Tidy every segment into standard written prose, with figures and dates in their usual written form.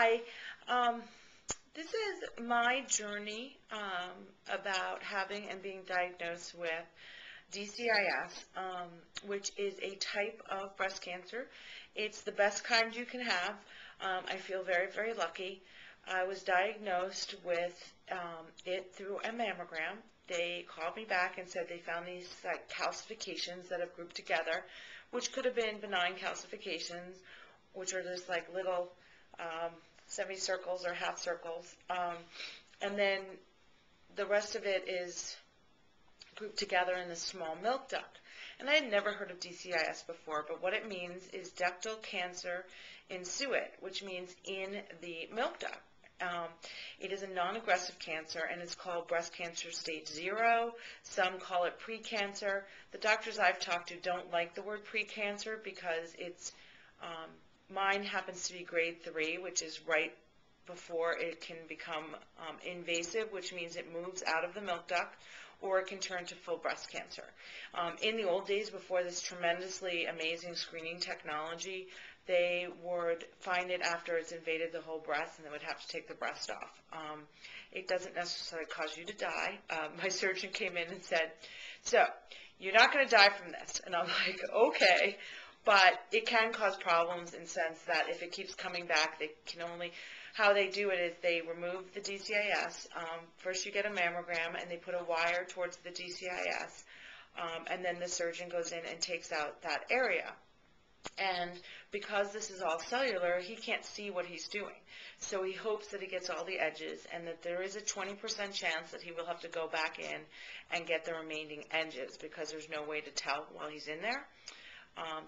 Hi. Um, this is my journey about having and being diagnosed with DCIS, which is a type of breast cancer. It's the best kind you can have. I feel very, very lucky. I was diagnosed with it through a mammogram. They called me back and said they found these like calcifications that have grouped together, which could have been benign calcifications, which are just like little um, semicircles or half circles. And then the rest of it is grouped together in the small milk duct. And I had never heard of DCIS before, but what it means is ductal cancer in suet, which means in the milk duct. It is a non-aggressive cancer, and it's called breast cancer stage 0. Some call it precancer. The doctors I've talked to don't like the word precancer because it's mine happens to be grade 3, which is right before it can become invasive, which means it moves out of the milk duct, or it can turn to full breast cancer. In the old days, before this tremendously amazing screening technology, they would find it after it's invaded the whole breast, and they would have to take the breast off. It doesn't necessarily cause you to die. My surgeon came in and said, so, you're not going to die from this. And I'm like, okay. But it can cause problems in the sense that if it keeps coming back, they can only, how they do it is they remove the DCIS. First you get a mammogram and they put a wire towards the DCIS, and then the surgeon goes in and takes out that area. And because this is all cellular, he can't see what he's doing. So he hopes that he gets all the edges and that there is a 20% chance that he will have to go back in and get the remaining edges because there's no way to tell while he's in there.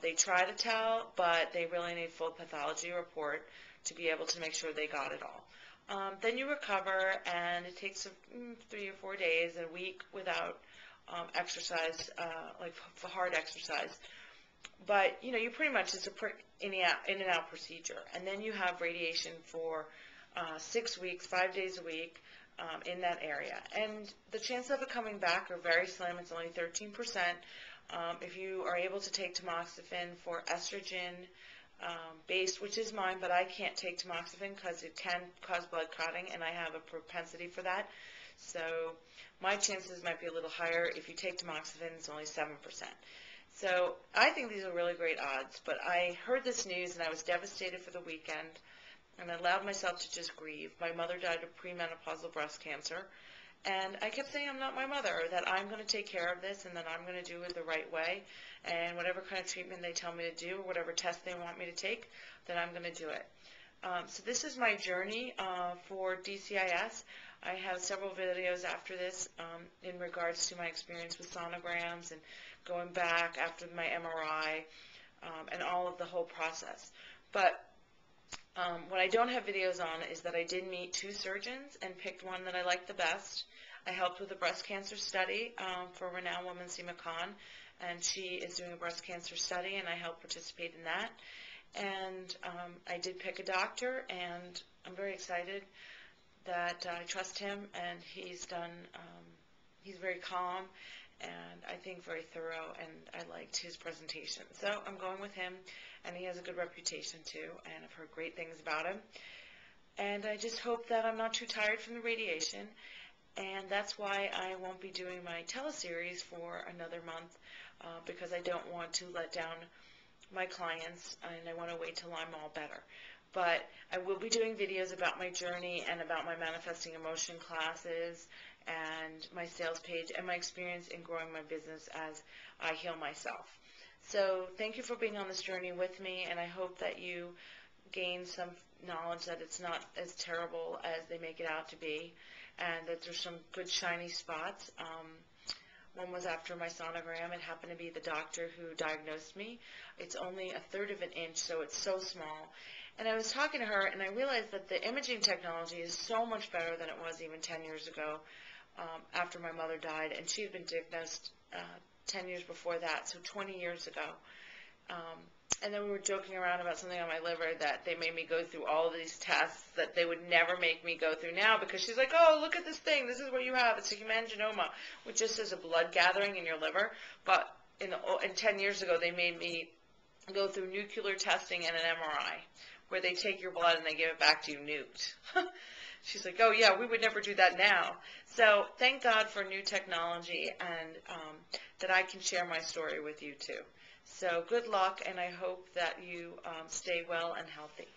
They try to tell, but they really need full pathology report to be able to make sure they got it all. Then you recover, and it takes 3 or 4 days, a week without exercise, like hard exercise. But, you know, you pretty much, it's a in and out procedure. And then you have radiation for 6 weeks, 5 days a week in that area. And the chances of it coming back are very slim. It's only 13%. If you are able to take tamoxifen for estrogen based, which is mine, but I can't take tamoxifen because it can cause blood clotting, and I have a propensity for that. So my chances might be a little higher. If you take tamoxifen, it's only 7%. So I think these are really great odds, but I heard this news and I was devastated for the weekend, and I allowed myself to just grieve. My mother died of premenopausal breast cancer, and I kept saying I'm not my mother, that I'm going to take care of this and that I'm going to do it the right way, and whatever kind of treatment they tell me to do, whatever test they want me to take, then I'm going to do it. So this is my journey for DCIS. I have several videos after this in regards to my experience with sonograms and going back after my MRI and all of the whole process. But what I don't have videos on is that I did meet 2 surgeons and picked one that I liked the best. I helped with a breast cancer study for a renowned woman, Seema Khan, and she is doing a breast cancer study, and I helped participate in that. And I did pick a doctor, and I'm very excited that I trust him, and he's very calm, and I think very thorough, and I liked his presentation. So I'm going with him, and he has a good reputation too, and I've heard great things about him. And I just hope that I'm not too tired from the radiation, and that's why I won't be doing my teleseries for another month, because I don't want to let down my clients, and I want to wait till I'm all better. But I will be doing videos about my journey and about my manifesting emotion classes and my sales page and my experience in growing my business as I heal myself. So thank you for being on this journey with me, and I hope that you gain some knowledge that it's not as terrible as they make it out to be, and that there's some good shiny spots. One was after my sonogram. It happened to be the doctor who diagnosed me. It's only 1/3 of an inch, so it's so small. And I was talking to her, and I realized that the imaging technology is so much better than it was even 10 years ago after my mother died. And she had been diagnosed 10 years before that, so 20 years ago. And then we were joking around about something on my liver that they made me go through all of these tests that they would never make me go through now, because she's like, oh, look at this thing. This is what you have. It's a hemangioma, which just is a blood gathering in your liver. But in 10 years ago, they made me go through nuclear testing and an MRI, where they take your blood and they give it back to you nuked. She's like, oh yeah, we would never do that now. So thank God for new technology, and that I can share my story with you too. So good luck, and I hope that you stay well and healthy.